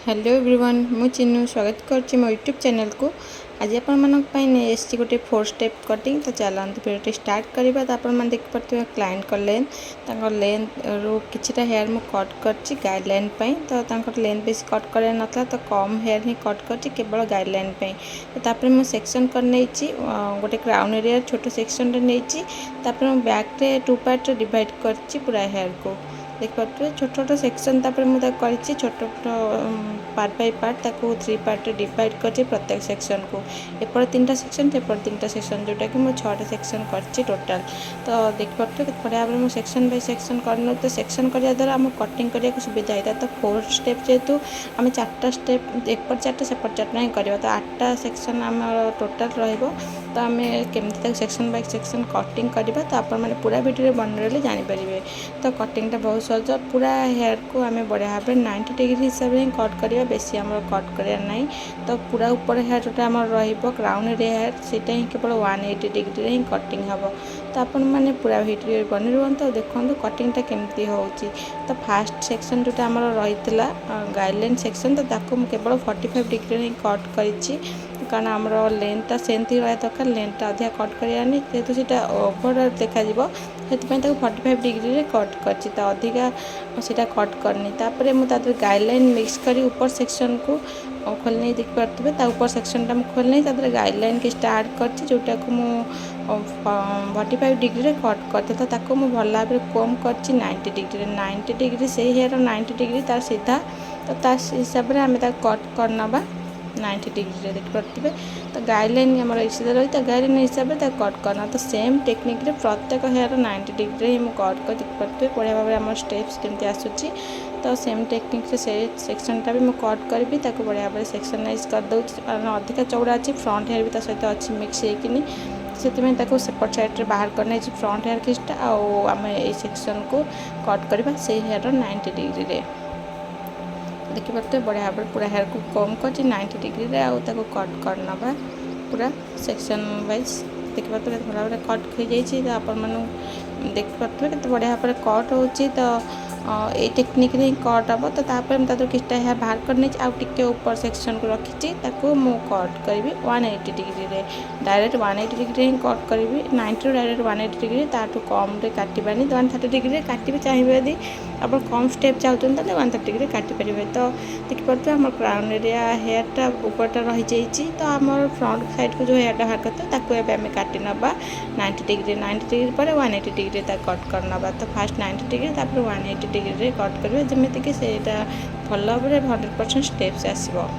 Hello everyone मु चिन्नु स्वागत करछि मो यूट्यूब चैनल को। आज आपण मानक पई ने एसटी गोटे 4 स्टेप कटिंग तो चलंत वीडियो स्टार्ट करबा। तो आपण मन देख पड़ते क्लाइंट को लेंथ तांको लेंथ रो किछटा हेयर मु कट करछि गाइडलाइन पई। तो तांको लेंथ बेसी कट करे नथला तो कम हेयर ही कट करछि केवल गाइडलाइन पई। तो तापर मु सेक्शन कर नेछि गोटे क्राउन एरिया छोटो सेक्शन रे नेछि। तापर मु बैक रे टू पार्ट रे डिवाइड करछि पूरा हेयर को देख पारे छोट छोट सेक्शन। तापर मुझे छोट छोट पार्ट बाय पार्ट ताको 3 पार्ट रे डिवाइड कर प्रत्येक सेक्शन को एपट 3टा सेक्शन एपट 3टा सेक्शन जोटा कि मुझे 6टा सेक्शन कर टोटाल। तो देख पारे बढ़िया भाव में सेक्शन बाय सेक्शन करना। तो सेक्शन करने द्वारा आम कटिंग करने को सुविधा होता है। तो 4 स्टेप जेहेतु आम 4टा स्टेप एपट 4टा सेपट 4टा ही करवा। तो 8टा सेक्शन आम टोटाल रहिबो। तो आम केमती सेक्शन बाय सेक्शन कटिंग करवा। तो आप पूरा वीडियो बन रहे जानीपर। तो कटिंगटा बहुत सहज पूरा हेयर को आम बढ़िया भाव में 90 डिग्री हिसाब से कट करवा। बेसी आम कट करा ना। तो पूरा ऊपर हेयर जोटा आम क्राउन एरिया हेयर सेटा ही केवल 180 डिग्री ही कटिंग हम। तो आपण मैंने पूरा वीडियो बनी रुहतु देखो कटिंगटा केमती हो। तो फास्ट सेक्शन जोटा आम रही गाइडलाइन सेक्शन तो केवल 45 डिग्री ही कट कर कारण आमर लेंथटा सेमती रहा दरकार। लेंथटा अधिक कट करानी जेहेतु सीटा ओभर देखा से 45 डिग्री रे कट करछि। तो अधिका सीटा कट करनी। तापर मुझे गाइडलाइन मिक्स करी ऊपर सेक्शन को खोलने देख पारे। ऊपर सेक्शनटा मुझे खोलने गाइडलाइन के स्टार्ट कर जोटा को मुझे 45 डिग्री रे कट करते। तो मुझे भल भाव में कम कर 90 डिग्री 90 डिग्री से हेयर 90 डिग्री तार सीधा। तो हिसाब से आम कट करनवा 90 डिग्री रे देख पारे। तो गाइडलाइन आम सीधा रही। तो गाइडलाइन हिसाब से कट करना। तो सेम टेक्निक रे प्रत्येक हेयर 90 डिग्री ही मुझे कट कर देख पारे। बढ़िया भाव में आम स्टेप्स केमती आसूची। तो सेम टेक्निक से सेक्शनटा भी मुझे कट करी बढ़िया भाव में सेक्शनाइज कर दूँ। अधिक चौड़ा अच्छी फ्रंट हेयर भी सहित अच्छी मिक्स होकिनी से सेपट साइड बाहर करने फ्रंट हेयर किसटा आम ये सेक्शन को कट करवा से हेयर 90 डिग्री रे देखिए बढ़िया भाव पूरा हेयर को कम कर 90 डिग्री रे कट करना पूरा सेक्शन वाइज देखिए भल भाव में कट हो जाइए। तो आपण देख पारे के बढ़िया भाव में कट हो। तो ये टेक्निक रे कट हम। तो तापर किसटा हेयर बाहर करने टिके ऊपर सेक्शन को रखी मु कट करी 180 डिग्री रे डायरेक्ट 180 डिग्री ही कट करी 90 रू डायरेक्ट 180 डिग्री ताठू कम रे काटबानी। 130 डिग्री काटे चाहिए यदि आप कम स्टेप चाहते 130 डिग्री काटिपारे। तो देखिए आम क्राउन एरिया हेयरटा ऊपरटा रही जाइए। तो आम फ्रंट साइड को जो हेयरटा बाहर करते आम काटी नवा 90 डिग्री 90 डिग्री पर 180 डिग्री कट करनवा। तो फास्ट 90 डिग्री तापर 180 डिग्री रे कट करेंगे जमीक से भल भाव में 100% स्टेप्स आसो।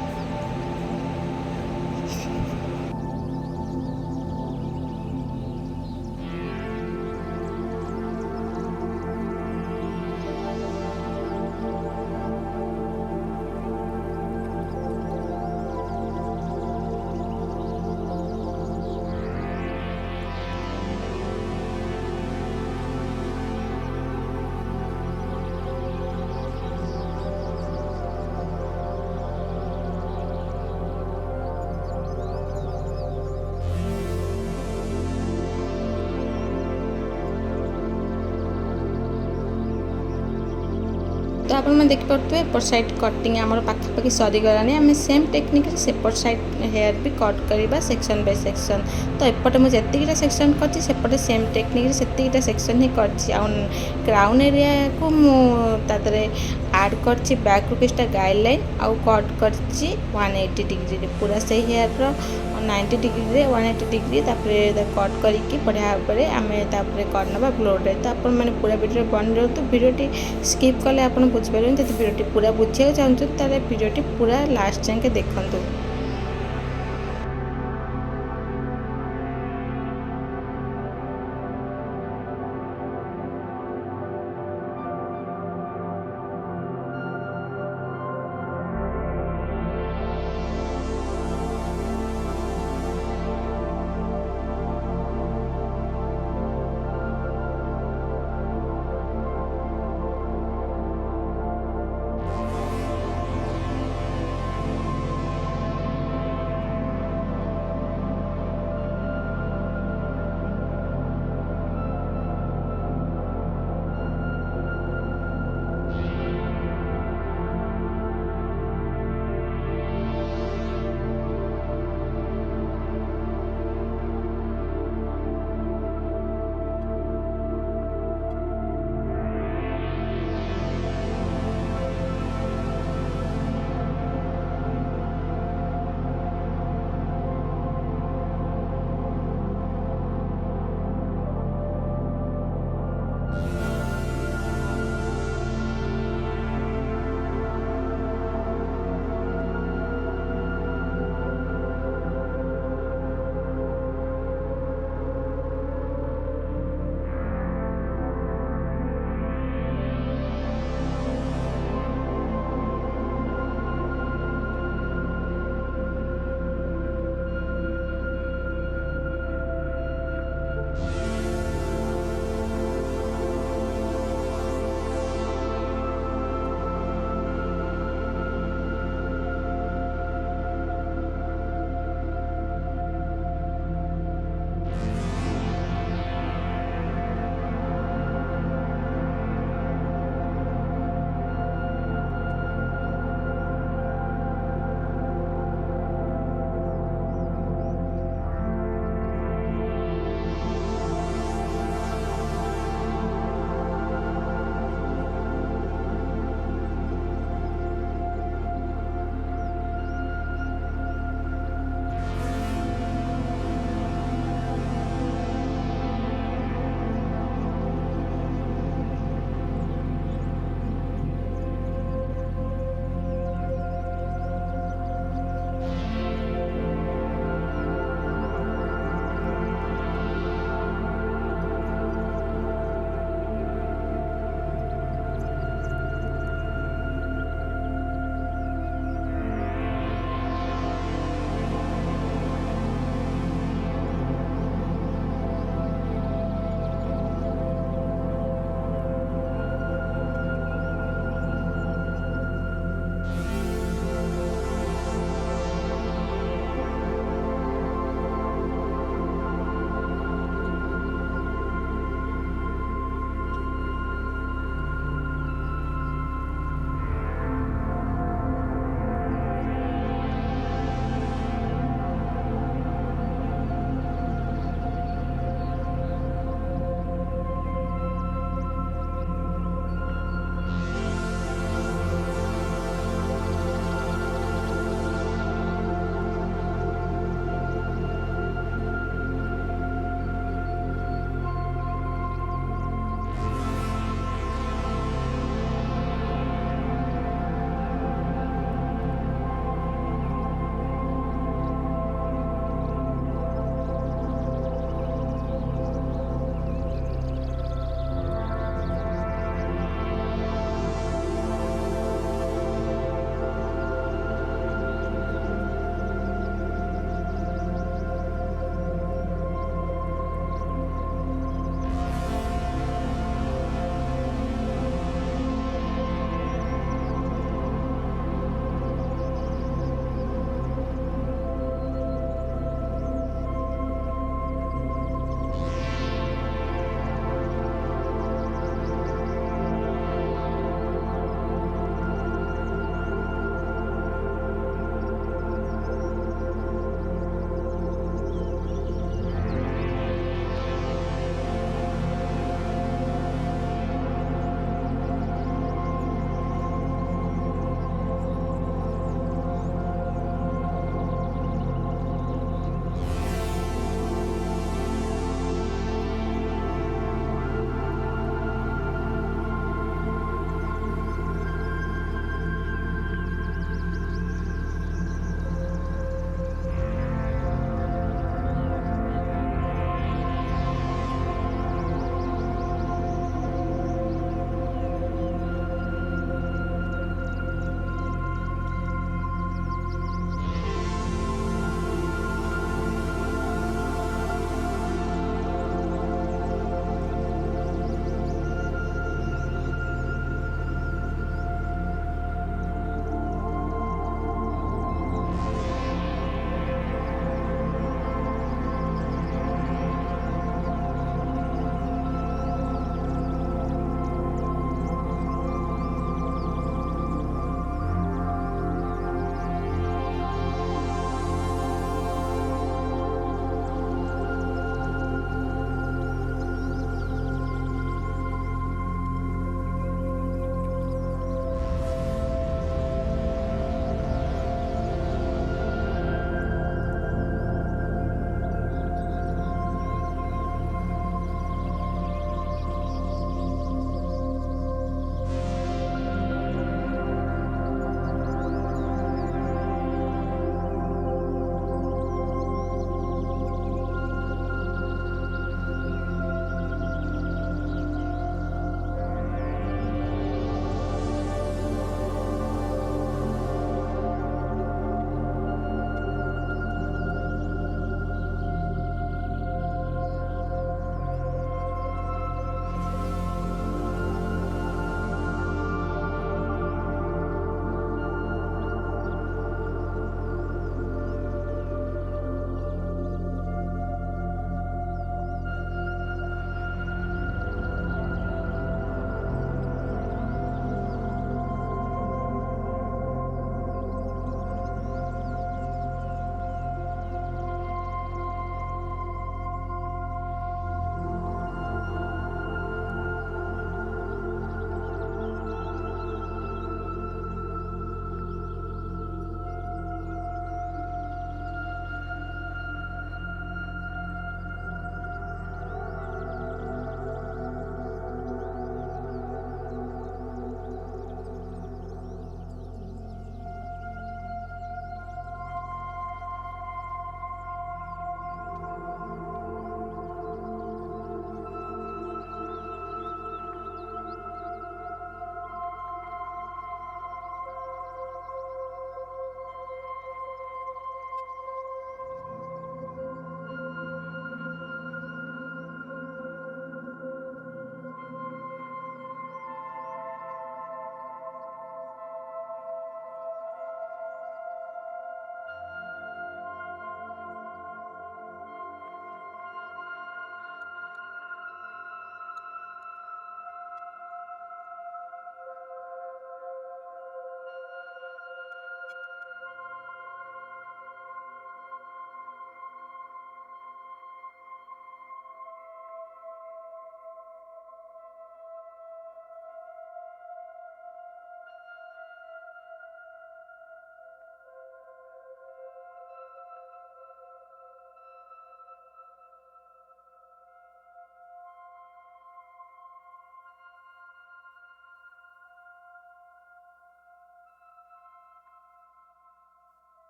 तो आप देख पारे एपट साइड कटिंग आम पाखापाखि सरीगलानी। आम सेम टेक्निक सेपट साइड हेयर भी कट करवा सेक्शन बाय सेक्शन। तो एपटे मुझे जीटा सेक्शन करपटे सेम टेक्निक से सेक्शन ही कर क्राउन एरिया को मुझे आड कर बैक रू किसटा गाइडलाइन आउ कट कर 180 डिग्री पूरा से हेयर 90 डिग्री रे 180 डिग्री कट करके बढ़िया भाव में आम करना ब्लोड। तो आप पूरा वीडियो बन रहा। तो वीडियो स्किप कले आप बुझीपारे। जब वीडियो पूरा बुझा चाहते ताले वीडियो पूरा लास्ट जाके देखते।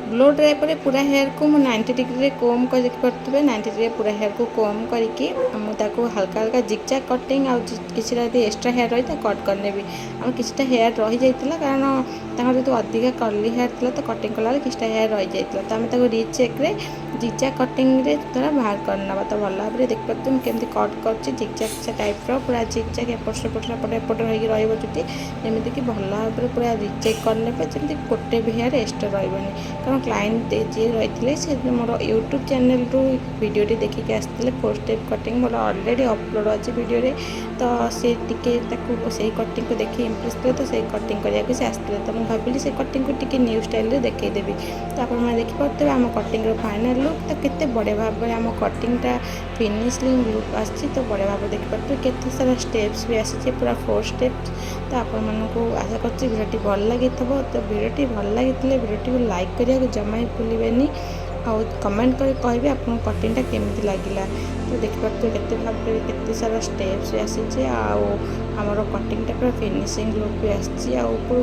ब्लो ड्राई पर पूरा हेयर को मु 90 डिग्री कोम कर पड़े 90 डिग्री पूरा हेयर को कोम करके मुझे हल्का हल्का जिगजैग कटिंग आउ किसी एक्सट्रा हेयर रही है कट करनेबी आम किसी हेयर रही जाता कारण जो अधिका कर्ली हेयर थी तो कटिंग कला किसी हेयर रही जाता तो आम रिचेक्रे जिगजैग कटिंग द्वारा बाहर करना तो भल भाव में देखिए तुम केमती कट कर जिगजैग टाइप पूरा जिगजैग एपट सेपट एपट रही रुटी जमीक भल भाव में पूरा रिचेक करने जमी गोटे भी हेयर एक्सट्रा रही कारण क्लाइंट जी रही से मोर यूट्यूब चैनल रू वीडियो देखिक आसते 4 स्टेप कटिंग मोर ऑलरेडी अपलोड अच्छे वीडियो तो सी से कटिंग को देखिए इम्प्रेस थे तो से कटिंग करने से आसते तो मुझे भाविली से कटिंग को टी न्यू स्टाइल देखीदेवी तो आप देखिपे आम कटिंग फाइनाल लुक तो केते बढ़िया भाव में आम कटिंगटा फिनिशिंग लुक आसी तो बढ़िया भाव देखिपे केते सारा स्टेप्स भी आसी पूरा 4 स्टेप्स तो आपको आशा कर भिडियो भल लगी तो भिडियो भल लगी भिडियो को लाइक करिया जमा ही भूलें आउ कमेंट कर कहे आप कटिंगटा केमी लगे तो देखिए केते भाव केते सारा स्टेप्स भी आसी आमर कटिंगटा पूरा फिनिशिंग लुक भी आसी ऊपर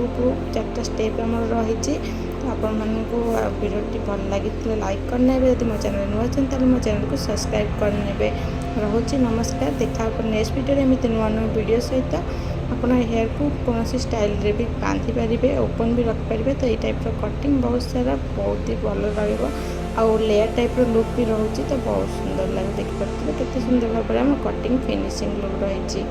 4टा स्टेप आमर रही तो आपको भिडियो भल लगी लाइक करने जब मो चैनल नुआ तो मो चैनल को सब्सक्राइब करने रोचे नमस्कार देखा नेक्स्ट वीडियो एमती नुआ नुआ वीडियो सहित आप हेयर को कौन स्टाइल रे भी बांधि पारे ओपन भी रखिपारे तो ये टाइप कटिंग बहुत सारा बहुत ही भल रहा लेयर टाइप लुक भी रोचे तो बहुत सुंदर लगे देखिए केते सुंदर भाव में कटिंग फिनिशिंग लुक रही।